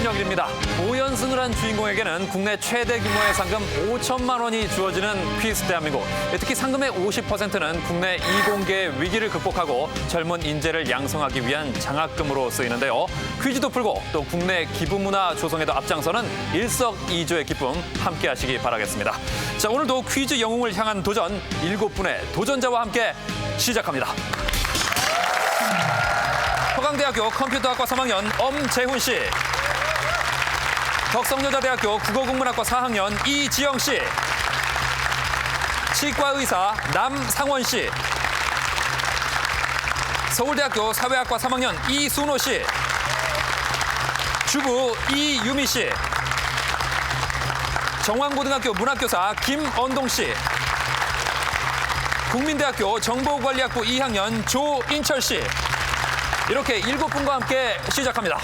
신영일입니다. 5연승을 한 주인공에게는 국내 최대 규모의 상금 5천만 원이 주어지는 퀴즈 대한민국. 특히 상금의 50%는 국내 이공계의 위기를 극복하고 젊은 인재를 양성하기 위한 장학금으로 쓰이는데요. 퀴즈도 풀고 또 국내 기부문화 조성에도 앞장서는 일석이조의 기쁨 함께 하시기 바라겠습니다. 자, 오늘도 퀴즈 영웅을 향한 도전 7분의 도전자와 함께 시작합니다. 서강대학교 컴퓨터학과 3학년 엄재훈 씨. 덕성여자대학교 국어국문학과 4학년 이지영 씨. 치과의사 남상원 씨. 서울대학교 사회학과 3학년 이순호 씨. 주부 이유미 씨. 정왕고등학교 문학교사 김언동 씨. 국민대학교 정보관리학부 2학년 조인철 씨. 이렇게 7분과 함께 시작합니다.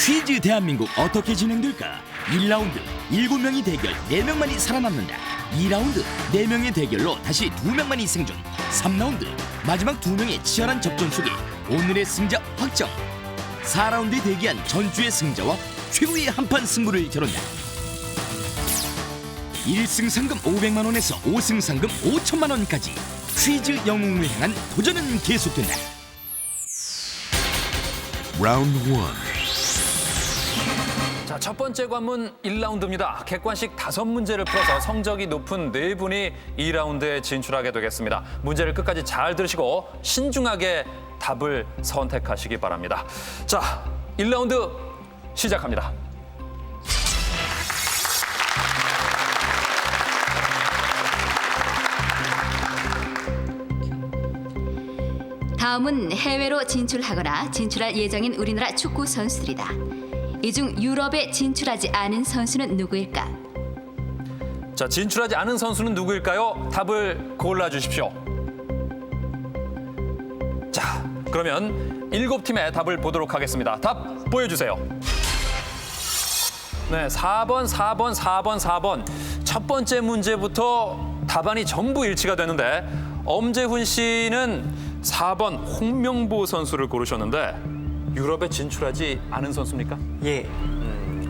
퀴즈 대한민국 어떻게 진행될까? 1라운드 7명이 대결 4명만이 살아남는다. 2라운드 4명의 대결로 다시 2명만이 생존. 3라운드 마지막 2명의 치열한 접전 속에 오늘의 승자 확정. 4라운드에 대기한 전주의 승자와 최후의 한판 승부를 겨룬다. 1승 상금 500만 원에서 5승 상금 5천만 원까지 퀴즈 영웅을 향한 도전은 계속된다. Round 1. 자, 첫 번째 관문 1라운드입니다. 객관식 5문제를 풀어서 성적이 높은 4분이 2라운드에 진출하게 되겠습니다. 문제를 끝까지 잘 들으시고 신중하게 답을 선택하시기 바랍니다. 자, 1라운드 시작합니다. 다음은 해외로 진출하거나 진출할 예정인 우리나라 축구 선수들이다. 이 중 유럽에 진출하지 않은 선수는 누구일까? 자, 진출하지 않은 선수는 누구일까요? 답을 골라주십시오. 자, 그러면 7팀의 답을 보도록 하겠습니다. 답 보여주세요. 네, 4번, 4번, 4번, 4번. 첫 번째 문제부터 답안이 전부 일치가 되는데 엄재훈 씨는 4번 홍명보 선수를 고르셨는데 유럽에 진출하지 않은 선수입니까? 예,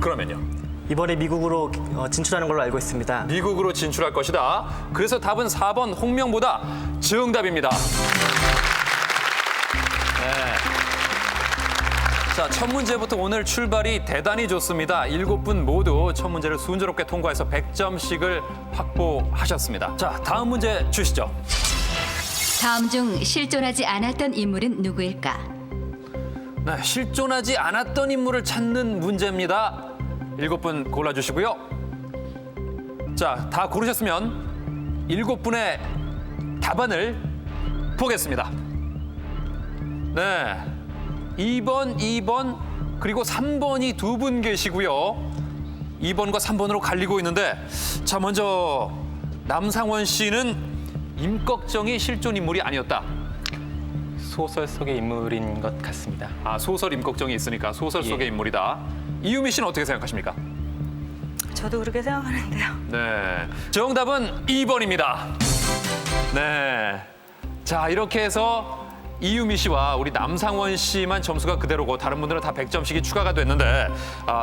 그러면요. 이번에 미국으로 진출하는 걸로 알고 있습니다. 미국으로 진출할 것이다. 그래서 답은 4번 홍명보다 정답입니다. 네. 자, 첫 문제부터 오늘 출발이 대단히 좋습니다. 7분 모두 첫 문제를 순조롭게 통과해서 100점씩을 확보하셨습니다. 자, 다음 문제 주시죠. 다음 중 실존하지 않았던 인물은 누구일까? 네, 실존하지 않았던 인물을 찾는 문제입니다. 7분 골라주시고요. 자, 다 고르셨으면 7분의 답안을 보겠습니다. 네, 2번, 2번, 그리고 3번이 2분 계시고요. 2번과 3번으로 갈리고 있는데 자, 먼저 남상원 씨는 임꺽정이 실존 인물이 아니었다. 소설 속의 인물인 것 같습니다. 아, 소설 임꺽정이 있으니까 소설 속의 인물이다. 이유미 씨는 어떻게 생각하십니까? 저도 그렇게 생각하는데요. 네, 정답은 2번입니다. 네, 자, 이렇게 해서 이유미 씨와 우리 남상원 씨만 점수가 그대로고 다른 분들은 다 100점씩이 추가가 됐는데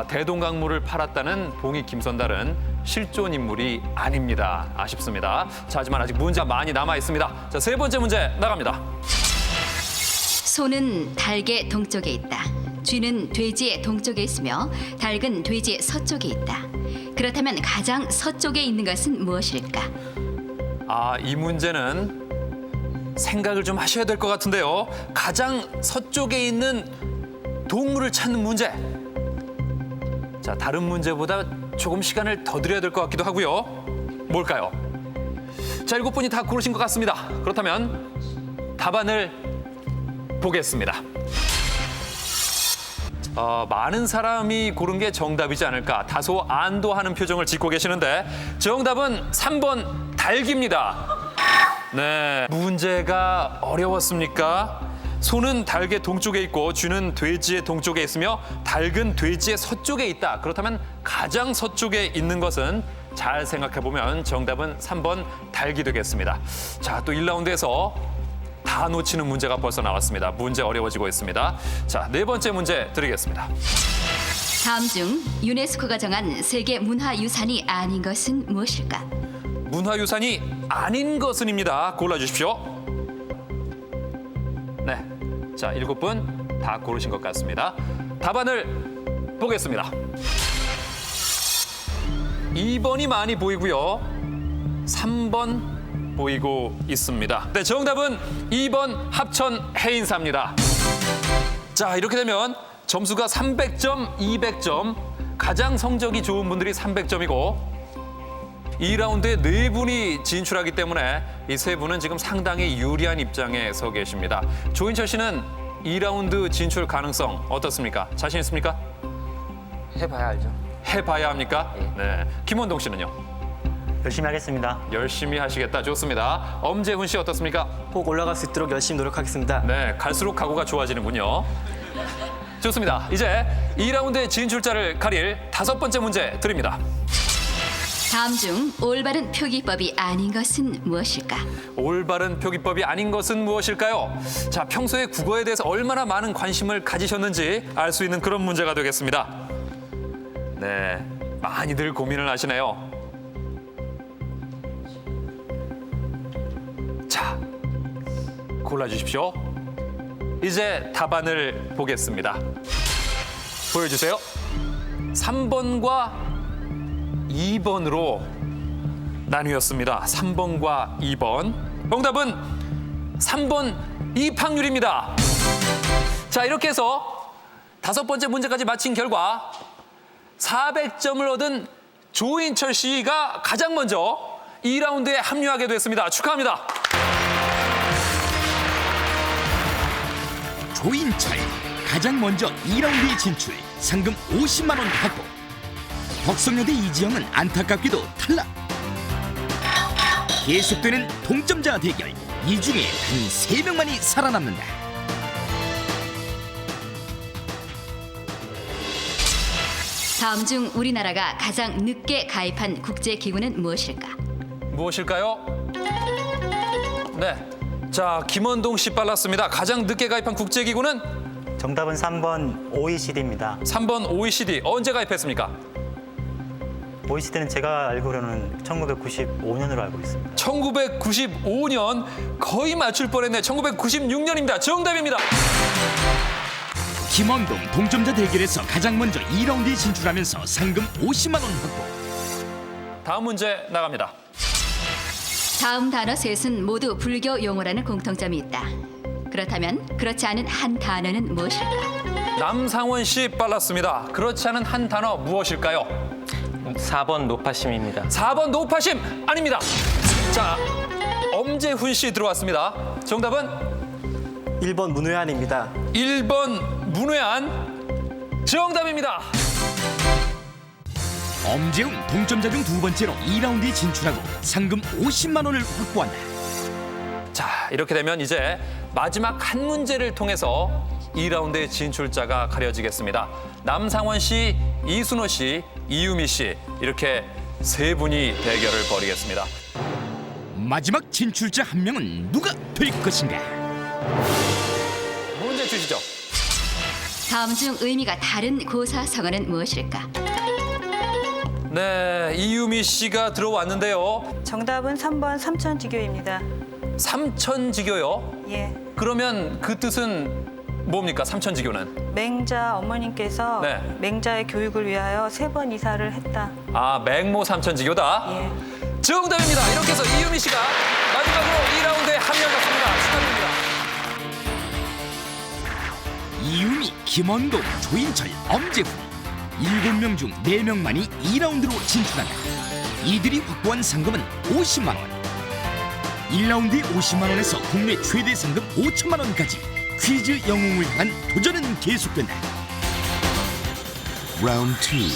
대동강물을 팔았다는 봉이 김선달은 실존 인물이 아닙니다. 아쉽습니다. 자, 하지만 아직 문제가 많이 남아 있습니다. 자, 세 번째 문제 나갑니다. 소는 닭의 동쪽에 있다. 쥐는 돼지의 동쪽에 있으며 닭은 돼지의 서쪽에 있다. 그렇다면 가장 서쪽에 있는 것은 무엇일까? 아, 이 문제는 생각을 좀 하셔야 될 것 같은데요. 가장 서쪽에 있는 동물을 찾는 문제. 자, 다른 문제보다 조금 시간을 더 드려야 될 것 같기도 하고요. 뭘까요? 자, 7분이 다 고르신 것 같습니다. 그렇다면 답안을 보겠습니다. 많은 사람이 고른 게 정답이지 않을까 다소 안도하는 표정을 짓고 계시는데 정답은 3번 닭입니다. 네, 문제가 어려웠습니까? 소는 닭의 동쪽에 있고 쥐는 돼지의 동쪽에 있으며 닭은 돼지의 서쪽에 있다. 그렇다면 가장 서쪽에 있는 것은 잘 생각해보면 정답은 3번 닭이 되겠습니다. 자, 또 1라운드에서 다 놓치는 문제가 벌써 나왔습니다. 문제 어려워지고 있습니다. 자, 네 번째 문제 드리겠습니다. 다음 중 유네스코가 정한 세계 문화유산이 아닌 것은 무엇일까? 문화유산이 아닌 것은입니다. 골라주십시오. 네, 자, 7분 다 고르신 것 같습니다. 답안을 보겠습니다. 2번이 많이 보이고요. 3번 보이고 있습니다. 네, 정답은 2번 합천 해인사입니다. 자, 이렇게 되면 점수가 300점, 200점, 가장 성적이 좋은 분들이 300점이고 2라운드에 4분이 진출하기 때문에 이 3분은 지금 상당히 유리한 입장에 서 계십니다. 조인철 씨는 2라운드 진출 가능성 어떻습니까? 자신 있습니까? 해봐야 알죠. 해봐야 합니까? 네. 김원동 씨는요? 열심히 하겠습니다. 열심히 하시겠다. 좋습니다. 엄재훈 씨 어떻습니까? 꼭 올라갈 수 있도록 열심히 노력하겠습니다. 네, 갈수록 각오가 좋아지는군요. 좋습니다. 이제 2라운드의 진출자를 가릴 5번째 문제 드립니다. 다음 중 올바른 표기법이 아닌 것은 무엇일까? 올바른 표기법이 아닌 것은 무엇일까요? 자, 평소에 국어에 대해서 얼마나 많은 관심을 가지셨는지 알 수 있는 그런 문제가 되겠습니다. 네, 많이들 고민을 하시네요. 자, 골라주십시오. 이제 답안을 보겠습니다. 보여주세요. 3번과 2번으로 나뉘었습니다. 3번과 2번. 정답은 3번 입학률입니다. 자, 이렇게 해서 5번째 문제까지 마친 결과 400점을 얻은 조인철 씨가 가장 먼저 2라운드에 합류하게 됐습니다. 축하합니다. 조인철 가장 먼저 2라운드에 진출, 상금 50만 원 확보. 덕성여대 이지영은 안타깝게도 탈락. 계속되는 동점자 대결, 이 중에 단 3명만이 살아남는다. 다음 중 우리나라가 가장 늦게 가입한 국제기구는 무엇일까? 무엇일까요? 네, 자, 김원동 씨 빨랐습니다. 가장 늦게 가입한 국제기구는 정답은 3번 OECD입니다. 3번 OECD. 언제 가입했습니까? OECD는 제가 알기로는 1995년으로 알고 있습니다. 1995년. 거의 맞출 뻔했네. 1996년입니다. 정답입니다. 김원동 동점자 대결에서 가장 먼저 2라운드에 진출하면서 상금 50만 원 확보. 다음 문제 나갑니다. 다음 단어 셋은 모두 불교 용어라는 공통점이 있다. 그렇다면 그렇지 않은 한 단어는 무엇일까? 남상원 씨 빨랐습니다. 그렇지 않은 한 단어 무엇일까요? 4번 노파심입니다. 4번 노파심 아닙니다. 자, 엄재훈 씨 들어왔습니다. 정답은 1번 문외한입니다. 1번 문외한. 정답입니다. 엄재웅 동점자 중 2번째로 2라운드에 진출하고 상금 50만 원을 확보한다. 자, 이렇게 되면 이제 마지막 한 문제를 통해서 2라운드의 진출자가 가려지겠습니다. 남상원 씨, 이순호 씨, 이유미 씨, 이렇게 3분이 대결을 벌이겠습니다. 마지막 진출자 한 명은 누가 될 것인가? 문제 주시죠. 다음 중 의미가 다른 고사성어는 무엇일까? 네, 이유미 씨가 들어왔는데요. 정답은 3번 삼천지교입니다. 삼천지교요? 예. 그러면 그 뜻은 뭡니까? 삼천지교는? 맹자 어머님께서 네. 맹자의 교육을 위하여 3번 이사를 했다. 아, 맹모 삼천지교다? 예. 정답입니다. 이렇게 해서 이유미 씨가 마지막으로 2라운드에 합류하셨습니다. 축하드립니다. 이유미, 김원동, 조인철, 엄재훈 7명 중 4명만이 2라운드로 진출한다. 이들이 확보한 상금은 50만 원. 1라운드의 50만 원에서 국내 최대 상금 5천만 원까지 퀴즈 영웅을 향한 도전은 계속된다. 라운드 2.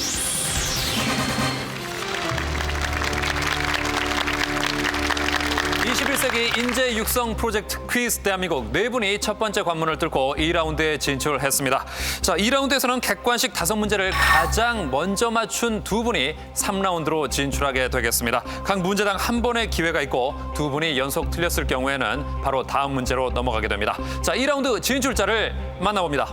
21세기 21세기 인재 육성 프로젝트 퀴즈 대한민국 네 분이 첫 번째 관문을 뚫고 2라운드에 진출했습니다. 자, 2라운드에서는 객관식 5문제를 가장 먼저 맞춘 두 분이 3라운드로 진출하게 되겠습니다. 각 문제당 한 번의 기회가 있고 두 분이 연속 틀렸을 경우에는 바로 다음 문제로 넘어가게 됩니다. 자, 2라운드 진출자를 만나봅니다.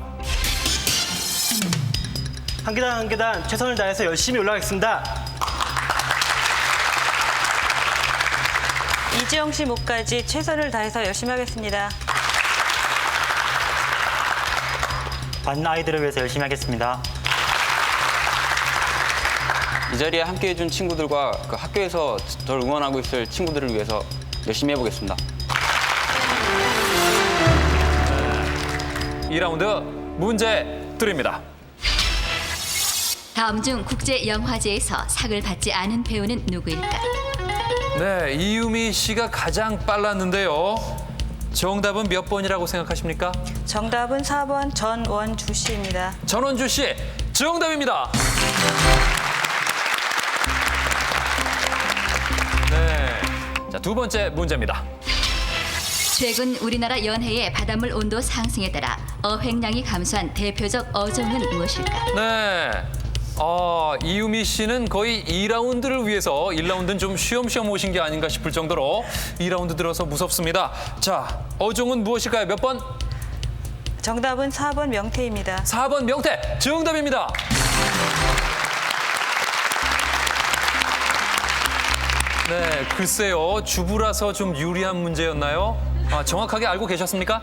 한 계단 한 계단 최선을 다해서 열심히 올라가겠습니다. 이지영 씨 목까지 최선을 다해서 열심히 하겠습니다. 반 아이들을 위해서 열심히 하겠습니다. 이 자리에 함께 해준 친구들과 그 학교에서 저를 응원하고 있을 친구들을 위해서 열심히 해보겠습니다. 2라운드 문제 드립니다. 다음 중 국제 영화제에서 상을 받지 않은 배우는 누구일까? 네, 이유미 씨가 가장 빨랐는데요. 정답은 몇 번이라고 생각하십니까? 정답은 4번 전원주 씨입니다. 전원주 씨, 정답입니다. 네, 자, 두 번째 문제입니다. 최근 우리나라 연해의 바닷물 온도 상승에 따라 어획량이 감소한 대표적 어종은 무엇일까? 네, 이유미 씨는 거의 2라운드를 위해서 1라운드는 좀 쉬엄쉬엄 오신 게 아닌가 싶을 정도로 2라운드 들어서 무섭습니다. 자, 어종은 무엇일까요? 몇 번? 정답은 4번 명태입니다. 4번 명태, 정답입니다. 네, 글쎄요. 주부라서 좀 유리한 문제였나요? 정확하게 알고 계셨습니까?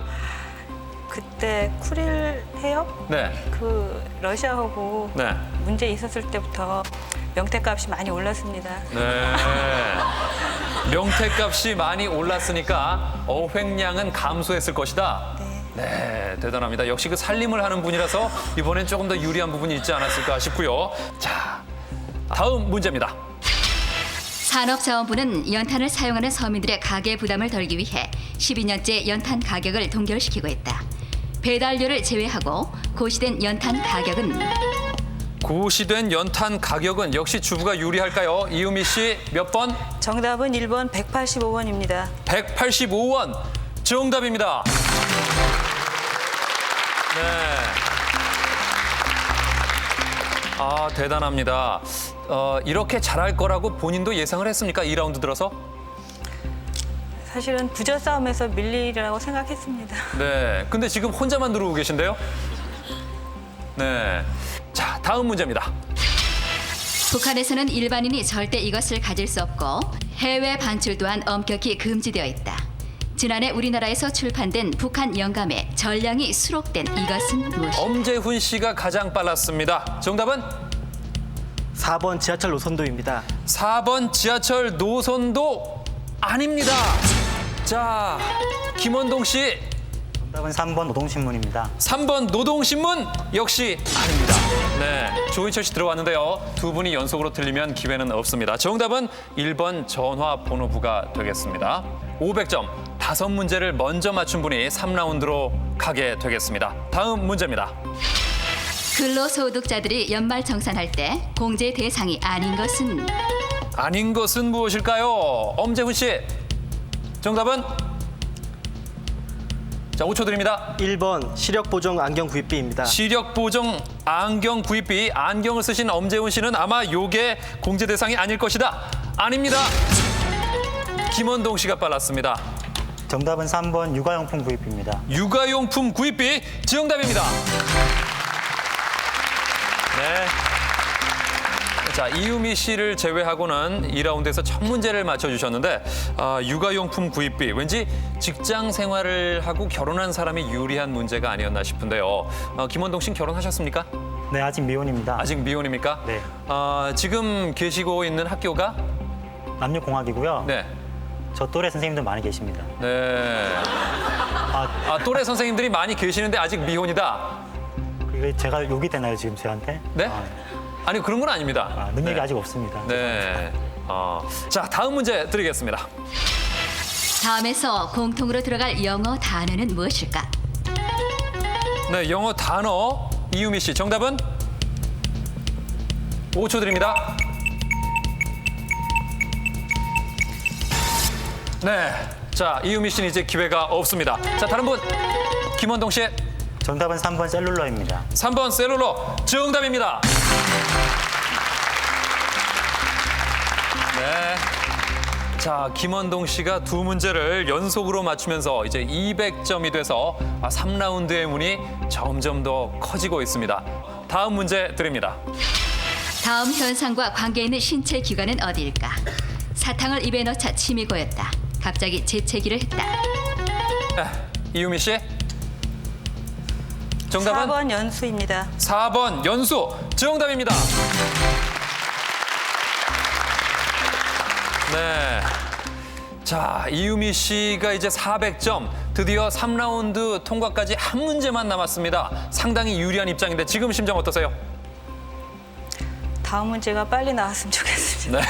그때 쿠릴 해협 네. 그 러시아하고 네. 문제 있었을 때부터 명태값이 많이 올랐습니다. 네. 명태값이 많이 올랐으니까 어획량은 감소했을 것이다. 네, 대단합니다. 역시 그 살림을 하는 분이라서 이번엔 조금 더 유리한 부분이 있지 않았을까 싶고요. 자, 다음 문제입니다. 산업자원부는 연탄을 사용하는 서민들의 가계 부담을 덜기 위해 12년째 연탄 가격을 동결시키고 있다. 배달료를 제외하고 고시된 연탄 가격은 고시된 연탄 가격은 역시 주부가 유리할까요? 이유미 씨 몇 번? 정답은 1번 185원입니다. 185원. 정답입니다. 네. 대단합니다. 이렇게 잘할 거라고 본인도 예상을 했습니까? 2라운드 들어서? 사실은 부저 싸움에서 밀리라고 생각했습니다. 네. 근데 지금 혼자만 누르고 계신데요? 네. 자, 다음 문제입니다. 북한에서는 일반인이 절대 이것을 가질 수 없고 해외 반출 또한 엄격히 금지되어 있다. 지난해 우리나라에서 출판된 북한 영감에 전량이 수록된 이것은 무엇일까? 엄재훈 씨가 가장 빨랐습니다. 정답은 4번 지하철 노선도입니다. 4번 지하철 노선도 아닙니다. 자, 김원동 씨 정답은 3번 노동신문입니다. 3번 노동신문 역시 아닙니다. 네, 조인철 씨 들어왔는데요. 두 분이 연속으로 틀리면 기회는 없습니다. 정답은 1번 전화번호부가 되겠습니다. 500점, 5문제를 먼저 맞춘 분이 3라운드로 가게 되겠습니다. 다음 문제입니다. 근로소득자들이 연말 정산할 때 공제 대상이 아닌 것은 아닌 것은 무엇일까요? 엄재훈 씨, 정답은? 자, 5초 드립니다. 1번 시력보정 안경 구입비입니다. 시력보정 안경 구입비, 안경을 쓰신 엄재훈 씨는 아마 요게 공제 대상이 아닐 것이다. 아닙니다. 김원동 씨가 빨랐습니다. 정답은 3번 육아용품 구입비입니다. 육아용품 구입비 정답입니다. 네. 자, 이유미 씨를 제외하고는 2라운드에서 첫 문제를 맞춰주셨는데 육아용품 구입비, 왠지 직장 생활을 하고 결혼한 사람이 유리한 문제가 아니었나 싶은데요. 김원동 씨는 결혼하셨습니까? 네, 아직 미혼입니다. 아직 미혼입니까? 네. 지금 계시고 있는 학교가? 남녀공학이고요. 네. 저 또래 선생님들 많이 계십니다. 네. 또래 선생님들이 많이 계시는데 아직 미혼이다. 그게 제가 욕이 되나요, 지금 저한테? 네? 아니, 그런 건 아닙니다. 능력이 네. 아직 없습니다. 네. 자, 다음 문제 드리겠습니다. 다음에서 공통으로 들어갈 영어 단어는 무엇일까? 네, 영어 단어 이유미 씨 정답은 5초 드립니다. 네, 자, 이유미 씨는 이제 기회가 없습니다. 자, 다른 분. 김원동 씨. 정답은 3번 셀룰러입니다. 3번 셀룰러 정답입니다. 네. 자, 김원동 씨가 두 문제를 연속으로 맞추면서 이제 200점이 돼서 3라운드의 문이 점점 더 커지고 있습니다. 다음 문제 드립니다. 다음 현상과 관계 있는 신체 기관은 어디일까? 사탕을 입에 넣자 침이 고였다. 갑자기 재채기를 했다. 네, 이유미 씨. 정답은 4번 연수입니다. 4번 연수 정답입니다. 네. 자, 이유미 씨가 이제 400점, 드디어 3라운드 통과까지 한 문제만 남았습니다. 상당히 유리한 입장인데 지금 심정 어떠세요? 다음 문제가 빨리 나왔으면 좋겠습니다. 네.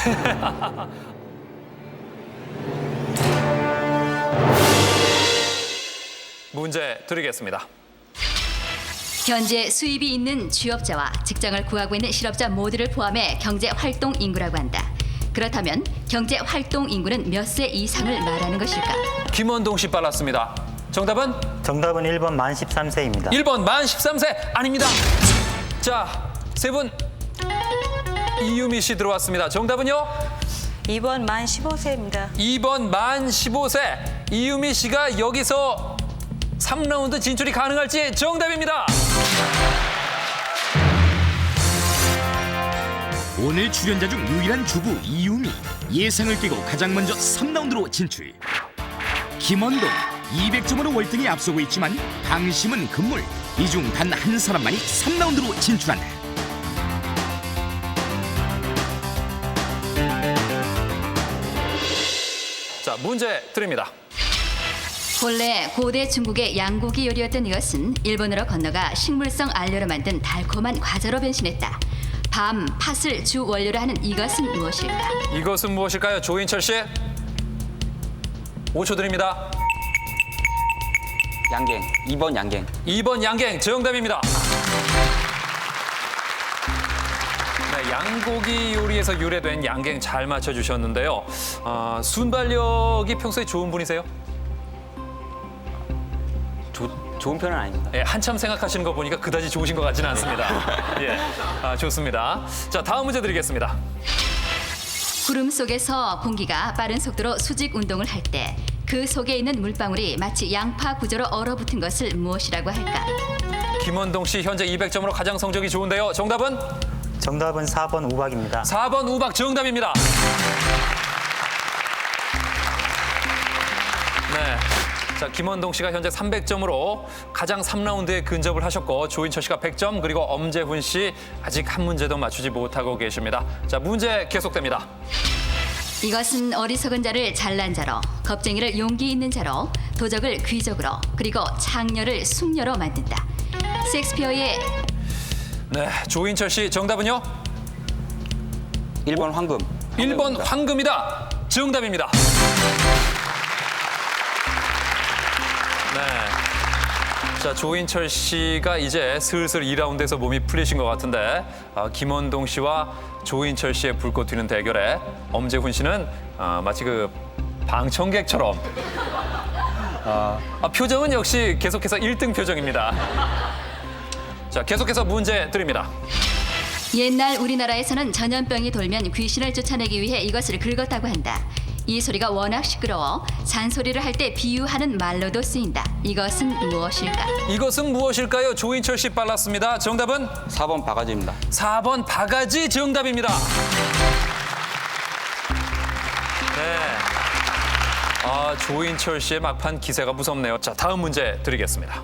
문제 드리겠습니다. 현재 수입이 있는 취업자와 직장을 구하고 있는 실업자 모두를 포함해 경제활동 인구라고 한다. 그렇다면 경제활동 인구는 몇 세 이상을 말하는 것일까? 김원동 씨 빨랐습니다. 정답은 정답은 1번 만 13세입니다. 1번 만 13세 아닙니다. 자, 세 분. 이유미 씨 들어왔습니다. 정답은요? 2번 만 15세입니다. 2번 만 15세. 이유미 씨가 여기서 3라운드 진출이 가능할지 정답입니다. 오늘 출연자 중 유일한 주부 이유미 예상을 깨고 가장 먼저 3라운드로 진출. 김원동 200점으로 월등히 앞서고 있지만 강심은 금물. 이 중 단 한 사람만이 3라운드로 진출한다. 자, 문제 드립니다. 본래 고대 중국의 양고기 요리였던 이것은 일본으로 건너가 식물성 안료로 만든 달콤한 과자로 변신했다. 밤, 팥을 주 원료로 하는 이것은 무엇일까? 이것은 무엇일까요? 조인철 씨. 5초 드립니다. 양갱. 2번 양갱. 2번 양갱 정답입니다. 네, 양고기 요리에서 유래된 양갱 잘 맞춰주셨는데요. 순발력이 평소에 좋은 분이세요? 좋은 편은 아닙니다. 예, 한참 생각하시는 거 보니까 그다지 좋으신 것 같지는 않습니다. 예, 좋습니다. 자, 다음 문제 드리겠습니다. 구름 속에서 공기가 빠른 속도로 수직 운동을 할 때 그 속에 있는 물방울이 마치 양파 구조로 얼어붙은 것을 무엇이라고 할까? 김원동 씨 현재 200점으로 가장 성적이 좋은데요. 정답은? 정답은 4번 우박입니다. 4번 우박 정답입니다. 네. 자, 김원동 씨가 현재 300점으로 가장 3라운드에 근접을 하셨고 조인철 씨가 100점 그리고 엄재훈 씨 아직 한 문제도 맞추지 못하고 계십니다. 자, 문제 계속됩니다. 이것은 어리석은 자를 잘난 자로, 겁쟁이를 용기 있는 자로, 도적을 귀족으로, 그리고 창녀를 숙녀로 만든다. 셰익스피어의 네, 조인철 씨 정답은요? 1번 황금. 1번 황금이다. 정답입니다. 네. 자, 조인철 씨가 이제 슬슬 2라운드에서 몸이 풀리신 것 같은데 김원동 씨와 조인철 씨의 불꽃 튀는 대결에 엄재훈 씨는 마치 그 방청객처럼 표정은 역시 계속해서 1등 표정입니다. 자, 계속해서 문제 드립니다. 옛날 우리나라에서는 전염병이 돌면 귀신을 쫓아내기 위해 이것을 긁었다고 한다. 이 소리가 워낙 시끄러워 잔소리를 할 때 비유하는 말로도 쓰인다. 이것은 무엇일까? 이것은 무엇일까요? 조인철 씨 빨랐습니다. 정답은 4번 바가지입니다. 4번 바가지 정답입니다. 네. 조인철 씨의 막판 기세가 무섭네요. 자, 다음 문제 드리겠습니다.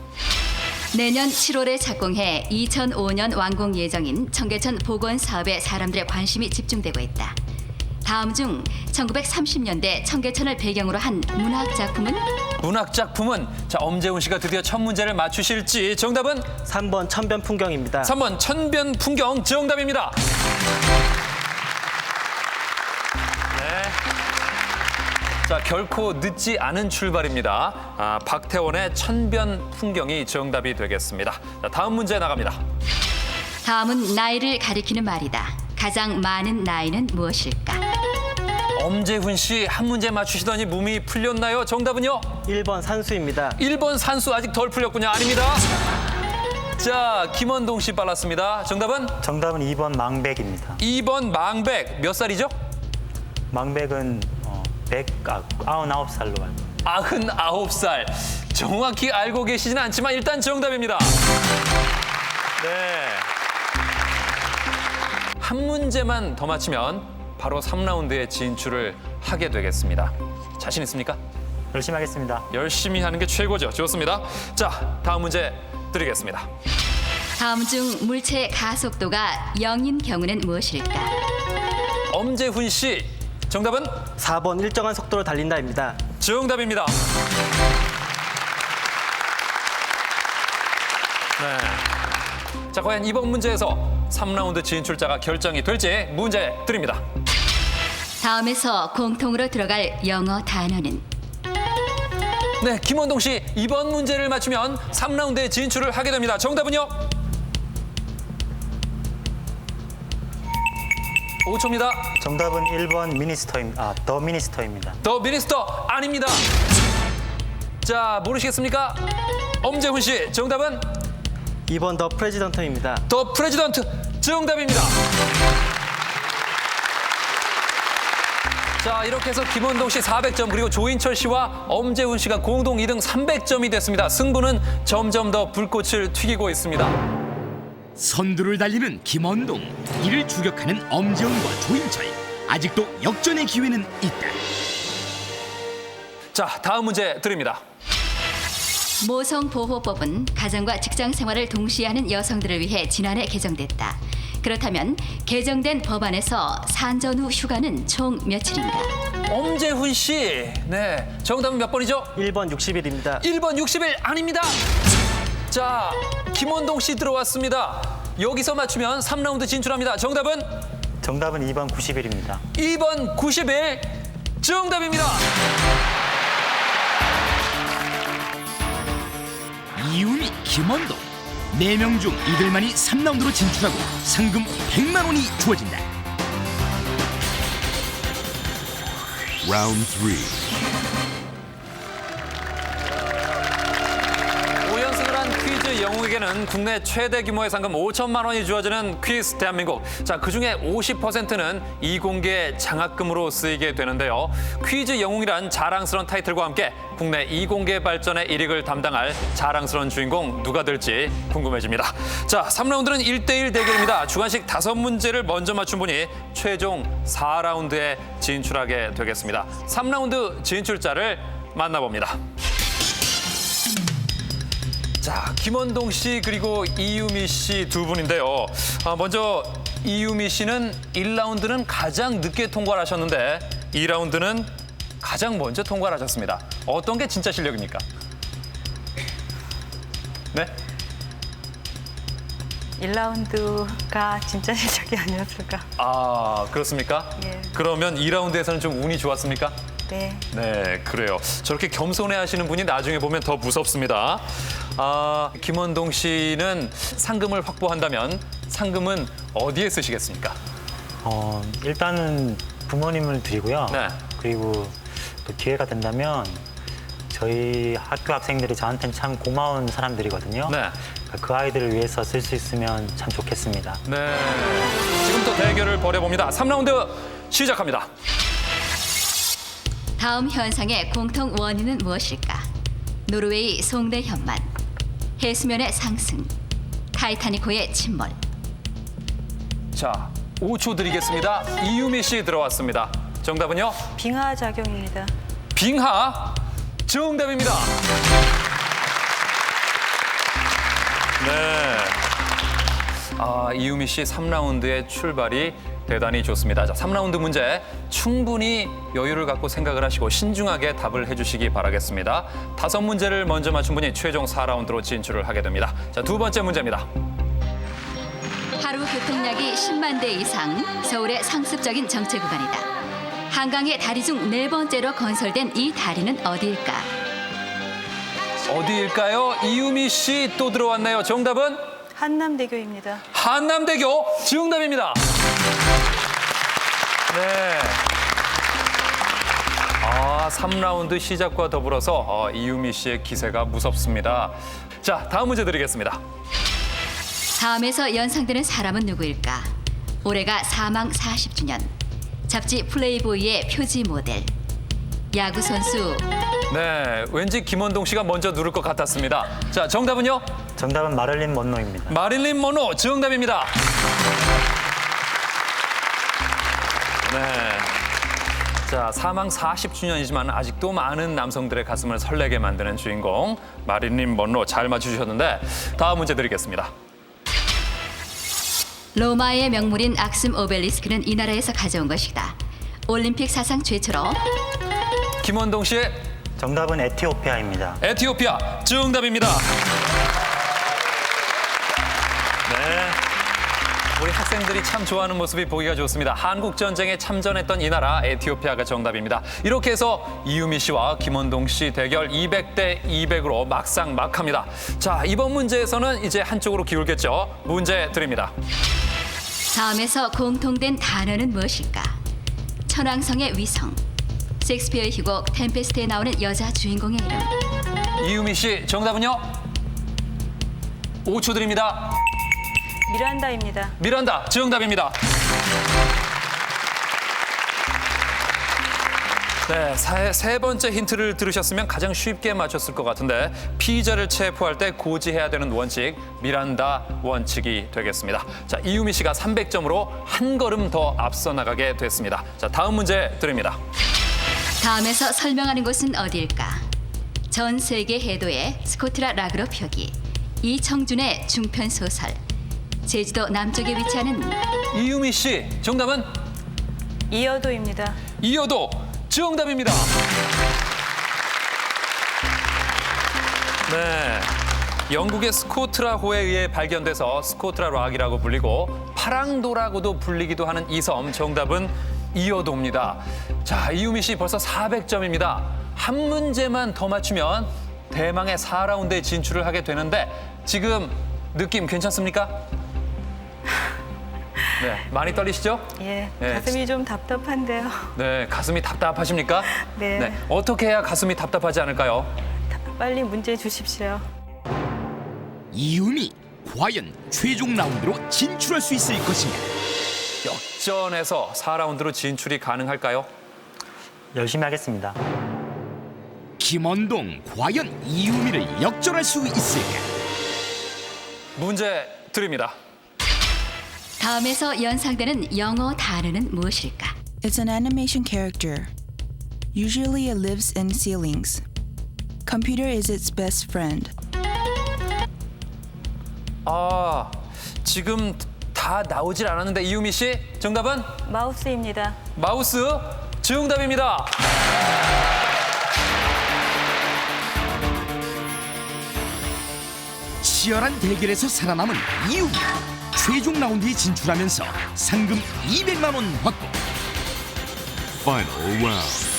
내년 7월에 착공해 2005년 완공 예정인 청계천 복원 사업에 사람들의 관심이 집중되고 있다. 다음 중 1930년대 청계천을 배경으로 한 문학 작품은? 문학 작품은 자, 엄재훈 씨가 드디어 첫 문제를 맞추실지 정답은 3번 천변 풍경입니다. 3번 천변 풍경 정답입니다. 네. 자, 결코 늦지 않은 출발입니다. 박태원의 천변 풍경이 정답이 되겠습니다. 자, 다음 문제 나갑니다. 다음은 나이를 가리키는 말이다. 가장 많은 나이는 무엇일까? 엄재훈 씨 한 문제 맞추시더니 몸이 풀렸나요? 정답은요? 1번 산수입니다. 1번 산수 아직 덜 풀렸군요. 아닙니다. 자, 김원동 씨 빨랐습니다. 정답은? 정답은 2번 망백입니다. 2번 망백. 몇 살이죠? 망백은 99살로 알고. 99살. 정확히 알고 계시진 않지만 일단 정답입니다. 네. 한 문제만 더 맞히면 바로 3라운드에 진출을 하게 되겠습니다. 자신 있습니까? 열심히 하겠습니다. 열심히 하는 게 최고죠. 좋습니다. 자, 다음 문제 드리겠습니다. 다음 중 물체의 가속도가 0인 경우는 무엇일까? 엄재훈 씨, 정답은? 4번 일정한 속도로 달린다입니다. 정답입니다. 네. 자, 과연 이번 문제에서 3라운드 진출자가 결정이 될지 문제 드립니다. 다음에서 공통으로 들어갈 영어 단어는? 네, 김원동 씨, 이번 문제를 맞추면 3라운드에 진출을 하게 됩니다. 정답은요? 5초입니다. 정답은 1번 미니스터입니다. 더 미니스터입니다. 더 미니스터 아닙니다. 자, 모르시겠습니까? 엄재훈 씨, 정답은? 2번 더 프레지던트입니다. 더 프레지던트 정답입니다. 자, 이렇게 해서 김원동 씨 400점 그리고 조인철 씨와 엄재훈 씨가 공동 2등 300점이 됐습니다. 승부는 점점 더 불꽃을 튀기고 있습니다. 선두를 달리는 김원동, 이를 추격하는 엄지훈과 조인철. 아직도 역전의 기회는 있다. 자, 다음 문제 드립니다. 모성보호법은 가정과 직장 생활을 동시에 하는 여성들을 위해 지난해 개정됐다. 그렇다면 개정된 법안에서 산전 후 휴가는 총 며칠인가? 엄재훈 씨, 네, 정답은 몇 번이죠? 1번 60일입니다. 1번 60일 아닙니다. 자, 김원동 씨 들어왔습니다. 여기서 맞추면 3라운드 진출합니다. 정답은? 정답은 2번 90일입니다. 2번 90일 정답입니다. 이유미, 김원동. 4명 중 이들만이 3라운드로 진출하고 상금 100만 원이 주어진다. Round 3. 5연승을 한 퀴즈 영웅에게는 국내 최대 규모의 상금 5천만 원이 주어지는 퀴즈 대한민국. 자, 그중에 50%는 이공계 장학금으로 쓰이게 되는데요. 퀴즈 영웅이란 자랑스러운 타이틀과 함께 국내 이공계 발전의 일익을 담당할 자랑스러운 주인공 누가 될지 궁금해집니다. 자, 3라운드는 1대1 대결입니다. 주관식 5문제를 먼저 맞춘 분이 최종 4라운드에 진출하게 되겠습니다. 3라운드 진출자를 만나봅니다. 자, 김원동 씨 그리고 이유미 씨 두 분인데요. 먼저 이유미 씨는 1라운드는 가장 늦게 통과를 하셨는데 2라운드는 가장 먼저 통과를 하셨습니다. 어떤 게 진짜 실력입니까? 네? 1라운드가 진짜 실력이 아니었을까. 아, 그렇습니까? 예. 그러면 2라운드에서는 좀 운이 좋았습니까? 네. 네, 그래요. 저렇게 겸손해 하시는 분이 나중에 보면 더 무섭습니다. 김원동 씨는 상금을 확보한다면 상금은 어디에 쓰시겠습니까? 일단은 부모님을 드리고요. 네. 그리고 또 기회가 된다면 저희 학교 학생들이 저한테는 참 고마운 사람들이거든요. 네. 그 아이들을 위해서 쓸 수 있으면 참 좋겠습니다. 네. 지금부터 대결을 벌여봅니다. 3라운드 시작합니다. 다음 현상의 공통 원인은 무엇일까? 노르웨이 송대 현만, 해수면의 상승, 타이타닉호의 침몰. 자, 5초 드리겠습니다. 이유미 씨 들어왔습니다. 정답은요? 빙하 작용입니다. 빙하 정답입니다. 네. 이유미 씨 3라운드의 출발이 대단히 좋습니다. 자, 3라운드 문제 충분히 여유를 갖고 생각을 하시고 신중하게 답을 해주시기 바라겠습니다. 5문제를 먼저 맞춘 분이 최종 4라운드로 진출을 하게 됩니다. 자, 두 번째 문제입니다. 하루 교통량이 10만 대 이상, 서울의 상습적인 정체 구간이다. 한강의 다리 중 4번째로 건설된 이 다리는 어디일까? 어디일까요? 이유미 씨 또 들어왔나요? 정답은? 한남대교입니다. 한남대교 정답입니다. 네. 3라운드 시작과 더불어서 이유미 씨의 기세가 무섭습니다. 자, 다음 문제 드리겠습니다. 다음에서 연상되는 사람은 누구일까? 올해가 사망 40주년. 잡지 플레이보이의 표지 모델. 야구 선수. 네, 왠지 김원동 씨가 먼저 누를 것 같았습니다. 자, 정답은요? 정답은 마릴린 먼로입니다. 마릴린 먼로 정답입니다. 네. 자, 사망 40주년이지만 아직도 많은 남성들의 가슴을 설레게 만드는 주인공 마릴린 먼로 잘 맞추셨는데 다음 문제 드리겠습니다. 로마의 명물인 악슴 오벨리스크는 이 나라에서 가져온 것이다. 올림픽 사상 최초로. 김원동 씨의 정답은 에티오피아입니다. 에티오피아 정답입니다. 네. 우리 학생들이 참 좋아하는 모습이 보기가 좋습니다. 한국 전쟁에 참전했던 이 나라 에티오피아가 정답입니다. 이렇게 해서 이유미 씨와 김원동 씨 대결 200대 200으로 막상막합니다. 자, 이번 문제에서는 이제 한쪽으로 기울겠죠. 문제 드립니다. 다음에서 공통된 단어는 무엇일까? 천왕성의 위성. 셰익스피어의 희곡 템페스트에 나오는 여자 주인공의 이름. 이유미 씨 정답은요? 5초 드립니다. 미란다입니다. 미란다 정답입니다. 네, 세 번째 힌트를 들으셨으면 가장 쉽게 맞췄을 것 같은데 피의자를 체포할 때 고지해야 되는 원칙 미란다 원칙이 되겠습니다. 자, 이유미 씨가 300점으로 한 걸음 더 앞서 나가게 됐습니다. 자, 다음 문제 드립니다. 다음에서 설명하는 곳은 어디일까? 전 세계 해도의 스코트라 라그로 표기. 이청준의 중편 소설. 제주도 남쪽에 위치하는. 이유미 씨 정답은 이어도입니다. 이어도 정답입니다. 네. 영국의 스코트라호에 의해 발견돼서 스코트라 락이라고 불리고 파랑도라고도 불리기도 하는 이 섬 정답은 이어도입니다. 자, 이유미 씨 벌써 400점입니다. 한 문제만 더 맞추면 대망의 4라운드에 진출을 하게 되는데 지금 느낌 괜찮습니까? 네, 많이 떨리시죠? 예, 네. 가슴이 좀 답답한데요. 네, 가슴이 답답하십니까? 네. 어떻게 해야 가슴이 답답하지 않을까요? 빨리 문제 주십시오. 이유미 과연 최종 라운드로 진출할 수 있을 것인가? 역전해서 4라운드로 진출이 가능할까요? 열심히 하겠습니다. 김원동 과연 이유미를 역전할 수 있을까? 문제 드립니다. 다음에서 연상되는 영어 단어는 무엇일까? It's an animation character. Usually it lives in ceilings. Computer is its best friend. 아, 지금 다 나오질 않았는데 이유미 씨 정답은 마우스입니다. 마우스 정답입니다. 치열한 대결에서 살아남은 이유미 최종 라운드에 진출하면서 상금 200만 원 확보. Final round.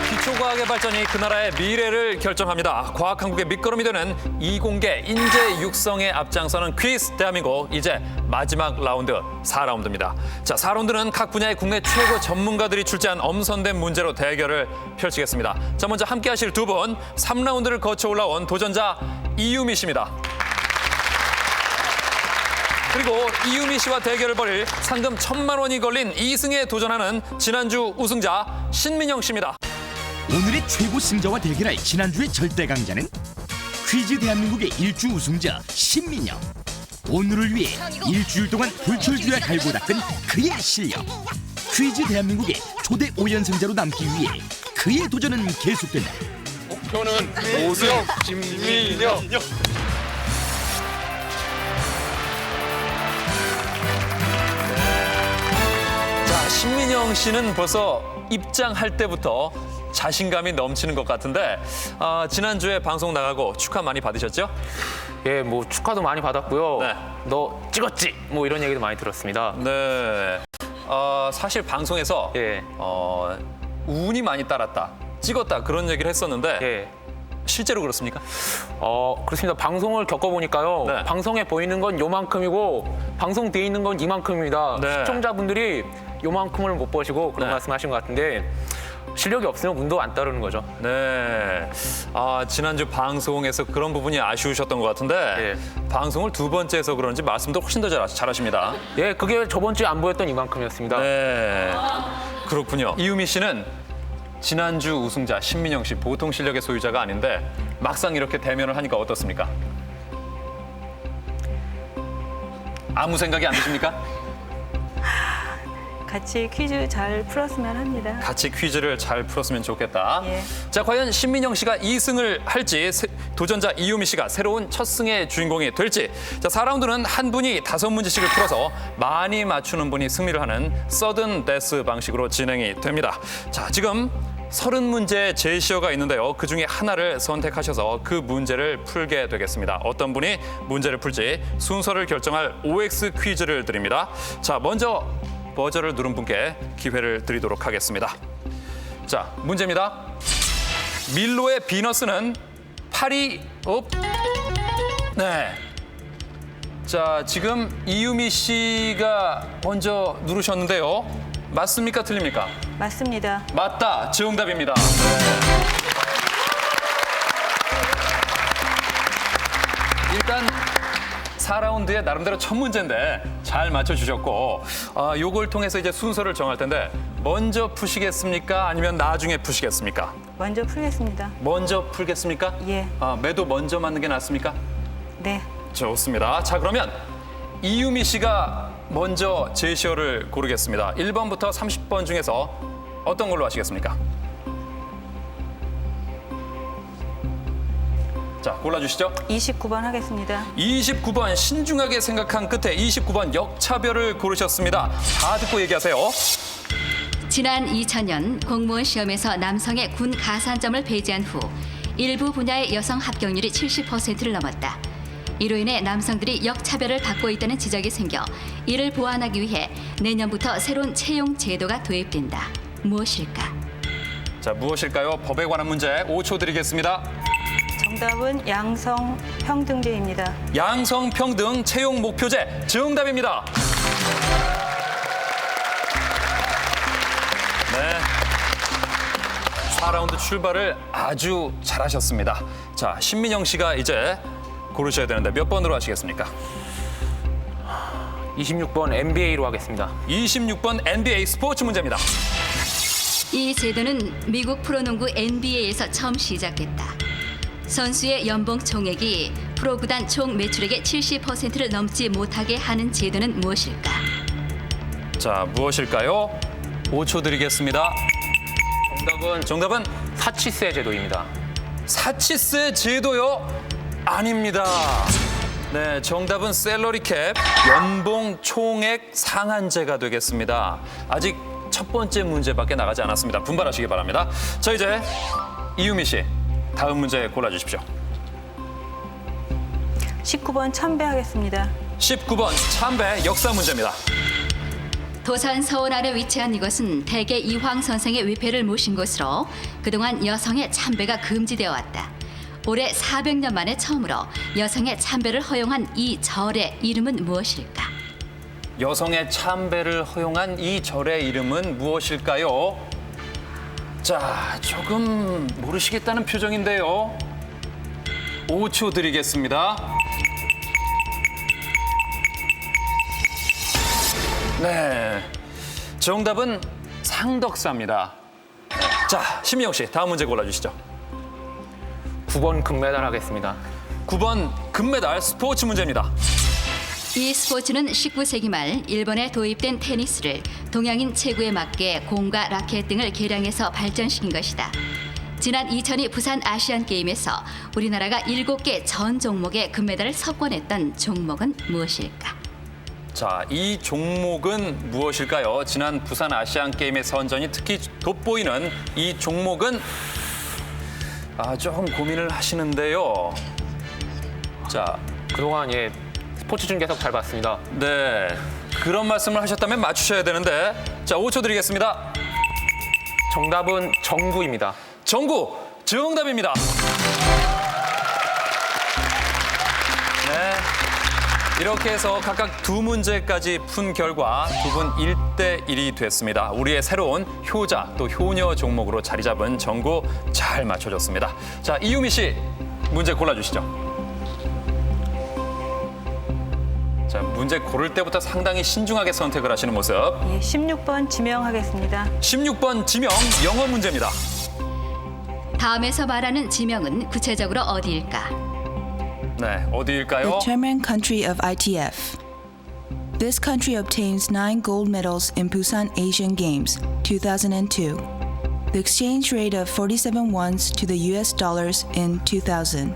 기초과학의 발전이 그 나라의 미래를 결정합니다. 과학 한국의 밑거름이 되는 이공계 인재 육성에 앞장서는 퀴즈 대한민국 이제 마지막 라운드 4라운드입니다. 자, 4라운드는 각 분야의 국내 최고 전문가들이 출제한 엄선된 문제로 대결을 펼치겠습니다. 자, 먼저 함께하실 두 분 3라운드를 거쳐 올라온 도전자 이유미 씨입니다. 그리고 이유미 씨와 대결을 벌일 상금 1,000만 원이 걸린 2승에 도전하는 지난주 우승자 신민영 씨입니다. 오늘의 최고 승자와 대결할 지난주의 절대 강자는 퀴즈 대한민국의 일주 우승자 신민영. 오늘을 위해 일주일 동안 불철주야 갈고 닦은 그의 실력. 퀴즈 대한민국의 초대 5연승자로 남기 위해 그의 도전은 계속된다. 목표는 우승 신민영. 자, 신민영 씨는 벌써 입장할 때부터 자신감이 넘치는 것 같은데 지난주에 방송 나가고 축하 많이 받으셨죠? 예, 뭐 축하도 많이 받았고요. 네. 너 찍었지? 뭐 이런 얘기도 많이 들었습니다. 네. 사실 방송에서 예. 운이 많이 따랐다, 찍었다 그런 얘기를 했었는데 예. 실제로 그렇습니까? 그렇습니다. 방송을 겪어보니까요. 네. 방송에 보이는 건 요만큼이고 방송 뒤에 있는 건 이만큼입니다. 네. 시청자분들이 요만큼을 못 보시고 그런 네. 말씀하신 것 같은데 실력이 없으면 운도 안 따르는 거죠. 네. 지난주 방송에서 그런 부분이 아쉬우셨던 것 같은데 방송을 두 번째 해서 그런지 말씀도 훨씬 더 잘하십니다. 예, 그게 저번 주에 안 보였던 이만큼이었습니다. 네. 그렇군요. 이유미 씨는 지난주 우승자 신민영 씨 보통 실력의 소유자가 아닌데 막상 이렇게 대면을 하니까 어떻습니까? 아무 생각이 안 드십니까? 같이 퀴즈 잘 풀었으면 합니다. 같이 퀴즈를 잘 풀었으면 좋겠다. 예. 자, 과연 신민영 씨가 2승을 할지 도전자 이유미 씨가 새로운 첫 승의 주인공이 될지. 자, 4라운드는 한 분이 5문제씩을 풀어서 많이 맞추는 분이 승리를 하는 서든 데스 방식으로 진행이 됩니다. 자, 지금 30문제의 제시어가 있는데요. 그중에 하나를 선택하셔서 그 문제를 풀게 되겠습니다. 어떤 분이 문제를 풀지 순서를 결정할 OX 퀴즈를 드립니다. 자, 먼저 버저를 누른 분께 기회를 드리도록 하겠습니다. 자, 문제입니다. 밀로의 비너스는 팔이 네. 자, 지금 이유미 씨가 먼저 누르셨는데요. 맞습니까? 틀립니까? 맞습니다. 맞다. 정답입니다. 일단 4라운드의 나름대로 첫 문제인데 잘 맞춰주셨고 요걸 통해서 이제 순서를 정할 텐데 먼저 푸시겠습니까? 아니면 나중에 푸시겠습니까? 먼저 풀겠습니다. 먼저 풀겠습니까? 예. 매도 먼저 맞는 게 낫습니까? 네. 좋습니다. 자, 그러면 이유미 씨가 먼저 제시어를 고르겠습니다. 1번부터 30번 중에서 어떤 걸로 하시겠습니까? 자, 골라주시죠. 29번 하겠습니다. 29번 신중하게 생각한 끝에 29번 역차별을 고르셨습니다. 다 듣고 얘기하세요. 지난 2000년 공무원 시험에서 남성의 군 가산점을 배제한 후 일부 분야의 여성 합격률이 70%를 넘었다. 이로 인해 남성들이 역차별을 받고 있다는 지적이 생겨 이를 보완하기 위해 내년부터 새로운 채용 제도가 도입된다. 무엇일까? 자, 무엇일까요? 법에 관한 문제 5초 드리겠습니다. 정답은 양성 평등제입니다. 양성평등 채용 목표제 정답입니다. 네. 4라운드 출발을 아주 잘하셨습니다. 자, 신민영 씨가 이제 고르셔야 되는데 몇 번으로 하시겠습니까? 26번 NBA로 하겠습니다. 26번 NBA 스포츠 문제입니다. 이 제도는 미국 프로농구 NBA에서 처음 시작됐다. 선수의 연봉 총액이 프로구단 총 매출액의 70%를 넘지 못하게 하는 제도는 무엇일까? 자, 무엇일까요? 5초 드리겠습니다. 정답은 사치세 제도입니다. 사치세 제도요? 아닙니다. 네, 정답은 셀러리캡, 연봉 총액 상한제가 되겠습니다. 아직 첫 번째 문제밖에 나가지 않았습니다. 분발하시기 바랍니다. 자, 이제 이유미 씨, 다음 문제 골라주십시오. 19번 참배 하겠습니다. 19번 참배 역사 문제입니다. 도산 서원 아래 위치한 이것은 대개 이황 선생의 위패를 모신 곳으로 그동안 여성의 참배가 금지되어 왔다. 올해 400년 만에 처음으로 여성의 참배를 허용한 이 절의 이름은 무엇일까? 여성의 참배를 허용한 이 절의 이름은 무엇일까요? 자, 조금 모르시겠다는 표정인데요. 5초 드리겠습니다. 네, 정답은 상덕사입니다. 자, 신미영 씨, 다음 문제 골라주시죠. 9번 금메달 하겠습니다. 9번 금메달 스포츠 문제입니다. 이 스포츠는 19세기 말 일본에 도입된 테니스를 동양인 체구에 맞게 공과 라켓 등을 개량해서 발전시킨 것이다. 지난 2002 부산 아시안게임에서 우리나라가 7개 전 종목의 금메달을 석권했던 종목은 무엇일까? 자, 이 종목은 무엇일까요? 지난 부산 아시안게임의 선전이 특히 돋보이는 이 종목은 조금 고민을 하시는데요. 자, 그동안 스포츠 중계석 잘 봤습니다. 네, 그런 말씀을 하셨다면 맞추셔야 되는데 자, 5초 드리겠습니다. 정답은 정구입니다. 정구 정답입니다. 네. 이렇게 해서 각각 두 문제까지 푼 결과 두 분 1대1이 됐습니다. 우리의 새로운 효자 또 효녀 종목으로 자리 잡은 정구 잘 맞춰줬습니다. 자, 이유미 씨 문제 골라주시죠. 자, 문제 고를 때부터 상당히 신중하게 선택을 하시는 모습. 예, 16번 지명하겠습니다. 16번 지명 영어 문제입니다. 다음에서 말하는 지명은 구체적으로 어디일까? 네, 어디일까요? Determine country of ITF. This country obtains 9 gold medals in Busan Asian Games 2002. The exchange rate of 47 wons to the US dollars in 2000.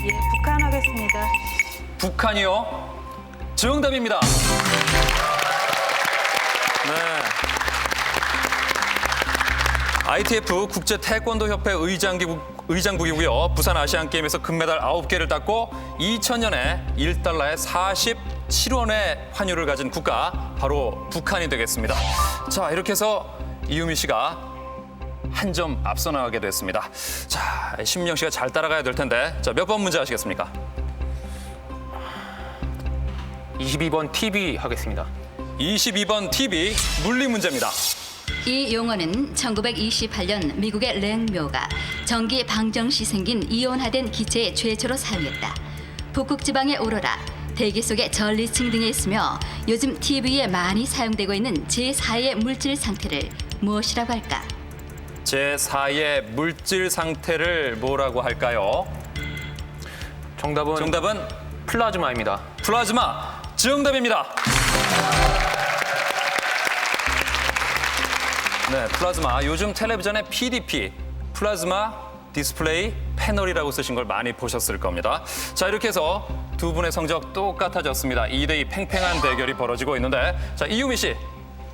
예, 북한 하겠습니다. 북한이요. 정답입니다. 네. ITF 국제 태권도 협회 의장국이고요. 부산 아시안 게임에서 금메달 9개를 땄고 2000년에 1달러에 47원의 환율을 가진 국가 바로 북한이 되겠습니다. 자, 이렇게 해서 이유미 씨가 한 점 앞서 나가게 됐습니다. 자, 신민영 씨가 잘 따라가야 될 텐데. 자, 몇 번 문제 하시겠습니까? 22번 TV 하겠습니다. 22번 TV 물리 문제입니다. 이 용어는 1928년 미국의 랭묘가 전기 방정 시 생긴 이온화된 기체의 최초로 사용했다. 북극 지방의 오로라, 대기 속의 전리층 등에 있으며 요즘 TV에 많이 사용되고 있는 제4의 물질 상태를 무엇이라고 할까? 제4의 물질 상태를 뭐라고 할까요? 정답은 플라즈마입니다. 플라즈마 정답입니다. 네, 플라즈마. 요즘 텔레비전의 PDP, 플라즈마 디스플레이 패널이라고 쓰신 걸 많이 보셨을 겁니다. 자, 이렇게 해서 두 분의 성적 똑같아졌습니다. 2대2 팽팽한 대결이 벌어지고 있는데, 자, 이유미 씨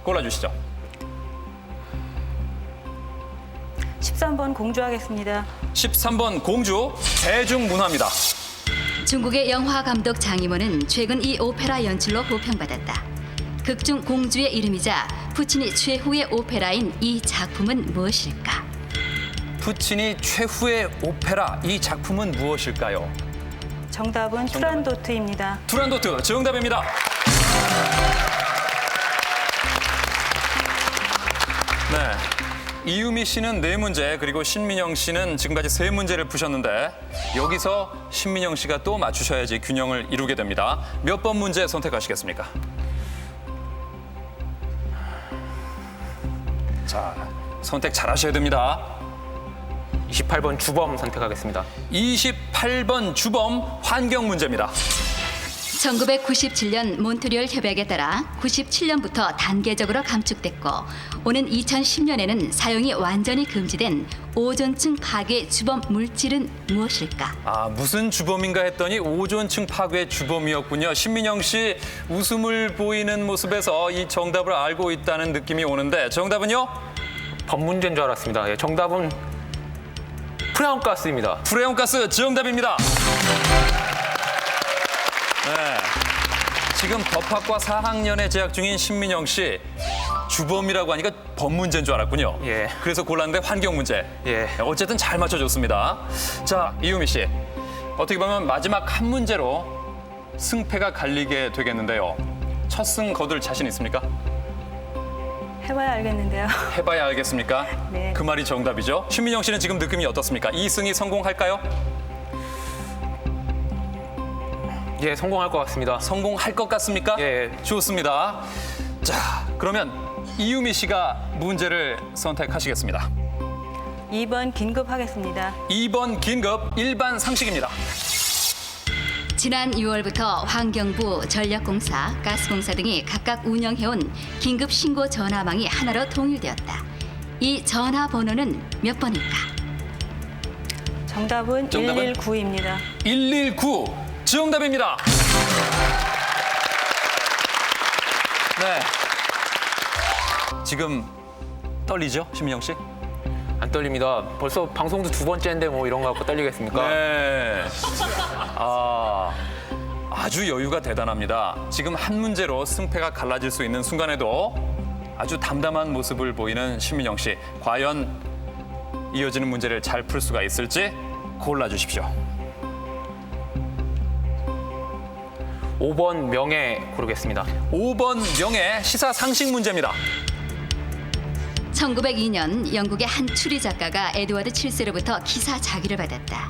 골라주시죠. 13번 공주 하겠습니다. 13번 공주 대중문화입니다. 중국의 영화 감독 장이모는 최근 이 오페라 연출로 호평받았다. 극중 공주의 이름이자 푸치니 최후의 오페라인 이 작품은 무엇일까? 푸치니 최후의 오페라, 이 작품은 무엇일까요? 정답은 투란도트입니다. 투란도트 정답입니다. 네, 이유미 씨는 4문제, 그리고 신민영 씨는 지금까지 3문제를 푸셨는데 여기서 신민영 씨가 또 맞추셔야지 균형을 이루게 됩니다. 몇 번 문제 선택하시겠습니까? 자, 선택 잘하셔야 됩니다. 28번 주범 선택하겠습니다. 28번 주범 환경 문제입니다. 1997년 몬트리올 협약에 따라 97년부터 단계적으로 감축됐고 오는 2010년에는 사용이 완전히 금지된 오존층 파괴 주범 물질은 무엇일까? 아, 무슨 주범인가 했더니 오존층 파괴 주범이었군요. 신민영 씨 웃음을 보이는 모습에서 이 정답을 알고 있다는 느낌이 오는데 정답은요? 법 문제인 줄 알았습니다. 예, 정답은 프레온가스입니다. 프레온가스 정답입니다. 네, 지금 법학과 4학년에 재학 중인 신민영 씨 주범이라고 하니까 법 문제인 줄 알았군요. 예. 그래서 골랐는데 환경 문제. 예. 어쨌든 잘 맞춰줬습니다. 자, 이유미 씨 어떻게 보면 마지막 한 문제로 승패가 갈리게 되겠는데요. 첫 승 거둘 자신 있습니까? 해봐야 알겠는데요. 해봐야 알겠습니까? 네. 그 말이 정답이죠. 신민영 씨는 지금 느낌이 어떻습니까? 이 승이 성공할까요? 예, 성공할 것 같습니다. 성공할 것 같습니까? 예. 좋습니다. 자, 그러면 이유미 씨가 문제를 선택하시겠습니다. 2번 긴급 하겠습니다. 2번 긴급 일반 상식입니다. 지난 6월부터 환경부, 전력공사, 가스공사 등이 각각 운영해온 긴급 신고 전화망이 하나로 통일되었다. 이 전화번호는 몇 번일까? 정답은 정답은? 119입니다. 119 정답입니다. 네. 지금 떨리죠, 신민영 씨? 안 떨립니다. 벌써 방송도 2번째인데 뭐 이런 거 갖고 떨리겠습니까? 네. 아주 여유가 대단합니다. 지금 한 문제로 승패가 갈라질 수 있는 순간에도 아주 담담한 모습을 보이는 신민영 씨. 과연 이어지는 문제를 잘 풀 수가 있을지 골라주십시오. 5번 명예 고르겠습니다. 5번 명예 시사 상식 문제입니다. 1902년 영국의 한 추리 작가가 에드워드 7세로부터 기사 자기를 받았다.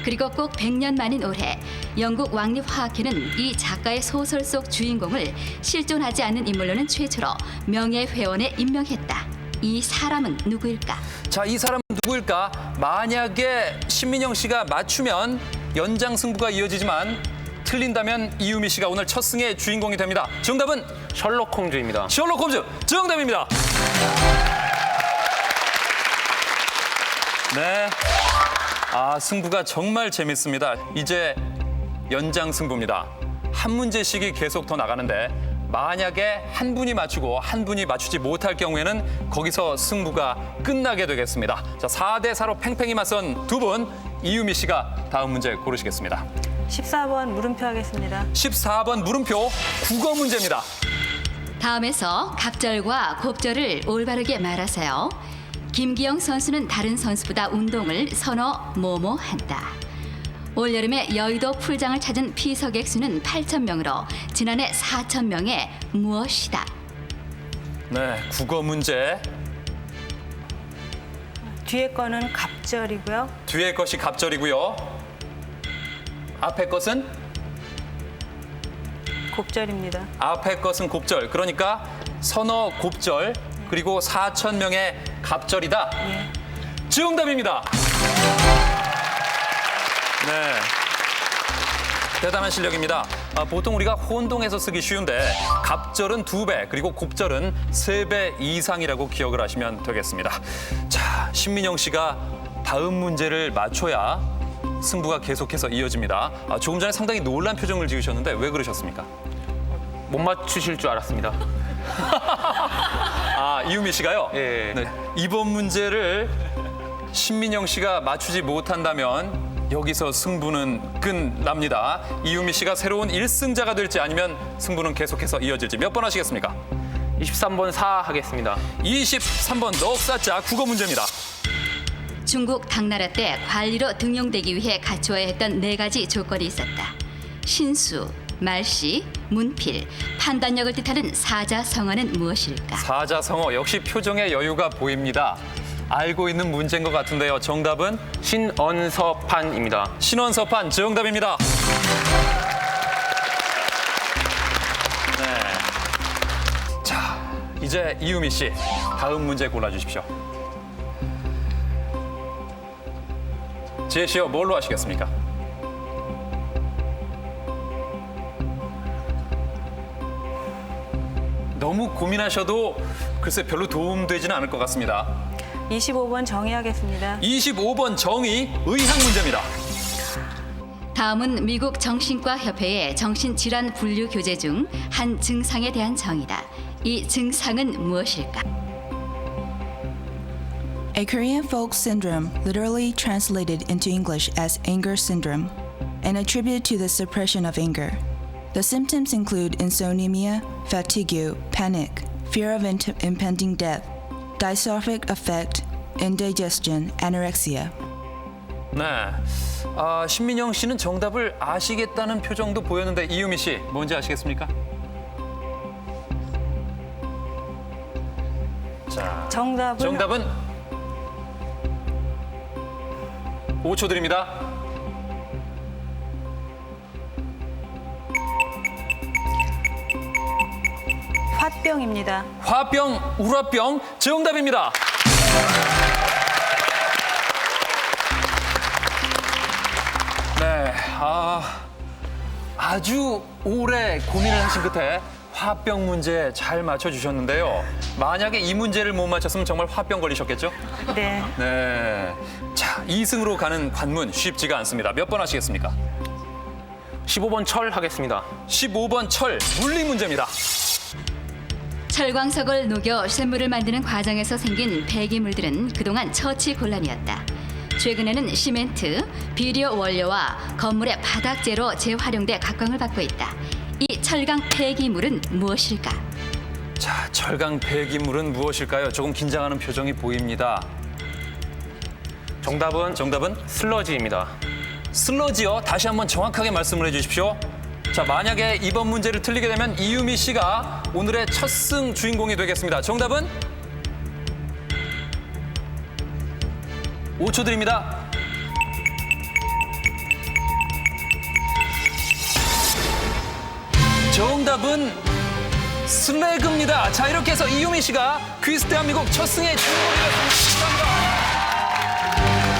그리고 꼭 100년 만인 올해 영국 왕립화학회는 이 작가의 소설 속 주인공을 실존하지 않는 인물로는 최초로 명예회원에 임명했다. 이 사람은 누구일까? 자, 이 사람은 누구일까? 만약에 신민영 씨가 맞추면 연장 승부가 이어지지만 틀린다면 이유미 씨가 오늘 첫 승의 주인공이 됩니다. 정답은 셜록 홈즈입니다. 셜록 홈즈 정답입니다. 네. 승부가 정말 재밌습니다. 이제 연장 승부입니다. 한 문제씩이 계속 더 나가는데 만약에 한 분이 맞추고 한 분이 맞추지 못할 경우에는 거기서 승부가 끝나게 되겠습니다. 자, 4대 4로 팽팽히 맞선 두 분, 이유미 씨가 다음 문제 고르시겠습니다. 14번 물음표 하겠습니다. 14번 물음표 국어 문제입니다. 다음에서 갑절과 곱절을 올바르게 말하세요. 김기영 선수는 다른 선수보다 운동을 한다. 올여름에 여의도 풀장을 찾은 피서객 수는 8,000명으로 지난해 4,000명에 무엇이다? 네, 국어 문제. 뒤에 거는 갑절이고요. 뒤에 것이 갑절이고요. 앞에 것은? 곱절입니다. 앞에 것은 곱절. 그러니까 곱절 그리고 4,000명의 갑절이다. 예. 정답입니다. 네. 대단한 실력입니다. 보통 우리가 혼동해서 쓰기 쉬운데 갑절은 2배 그리고 곱절은 3배 이상이라고 기억을 하시면 되겠습니다. 자, 신민영 씨가 다음 문제를 맞춰야 승부가 계속해서 이어집니다. 조금 전에 상당히 놀란 표정을 지으셨는데 왜 그러셨습니까? 못 맞추실 줄 알았습니다. 이유미 씨가요? 예. 네. 이번 문제를 신민영 씨가 맞추지 못한다면 여기서 승부는 끝납니다. 이유미 씨가 새로운 1승자가 될지 아니면 승부는 계속해서 이어질지 몇 번 하시겠습니까? 23번 사 하겠습니다. 23번 넉사자 국어 문제입니다. 중국 당나라 때 관리로 등용되기 위해 갖추어야 했던 4가지 조건이 있었다. 신수, 말씨, 문필, 판단력을 뜻하는 사자성어는 무엇일까? 사자성어 역시 표정에 여유가 보입니다. 알고 있는 문제인 것 같은데요. 정답은 신언서판입니다. 신원서판 정답입니다. 네. 자, 이제 이유미 씨 다음 문제 골라주십시오. 제시어 뭘로 하시겠습니까? 너무 고민하셔도 글쎄 별로 도움되지는 않을 것 같습니다. 25번 정의하겠습니다. 25번 정의 의학 문제입니다. 다음은 미국 정신과 협회의 정신질환 분류 교재 중 한 증상에 대한 정의다. 이 증상은 무엇일까? A Korean folk syndrome, literally translated into English as anger syndrome, and attributed to the suppression of anger. The symptoms include insomnia, fatigue, panic, fear of impending death, dystrophic affect, indigestion, anorexia. 네, 신민영 씨는 정답을 아시겠다는 표정도 보였는데 이유미 씨 뭔지 아시겠습니까? 자, 정답은 5초 드립니다. 화병입니다. 화병, 우라병 정답입니다. 네, 아주 오래 고민을 하신 끝에 화병 문제 잘 맞춰주셨는데요. 만약에 이 문제를 못 맞췄으면 정말 화병 걸리셨겠죠? 네. 네. 자, 2승으로 가는 관문 쉽지가 않습니다. 몇 번 하시겠습니까? 15번 철 하겠습니다. 15번 철, 물리 문제입니다. 철광석을 녹여 쇳물을 만드는 과정에서 생긴 폐기물들은 그동안 처치 곤란이었다. 최근에는 시멘트, 비료 원료와 건물의 바닥재로 재활용돼 각광을 받고 있다. 이 철강 폐기물은 무엇일까? 자, 철강 폐기물은 무엇일까요? 조금 긴장하는 표정이 보입니다. 정답은 슬러지입니다. 슬러지요? 다시 한번 정확하게 말씀을 해주십시오. 자, 만약에 이번 문제를 틀리게 되면 이유미 씨가 오늘의 첫 승 주인공이 되겠습니다. 정답은 5초 드립니다. 정답은 슬래그입니다. 자, 이렇게 해서 이유미 씨가 퀴즈 대한민국 첫 승의 주인공이 됐습니다. 축하합니다.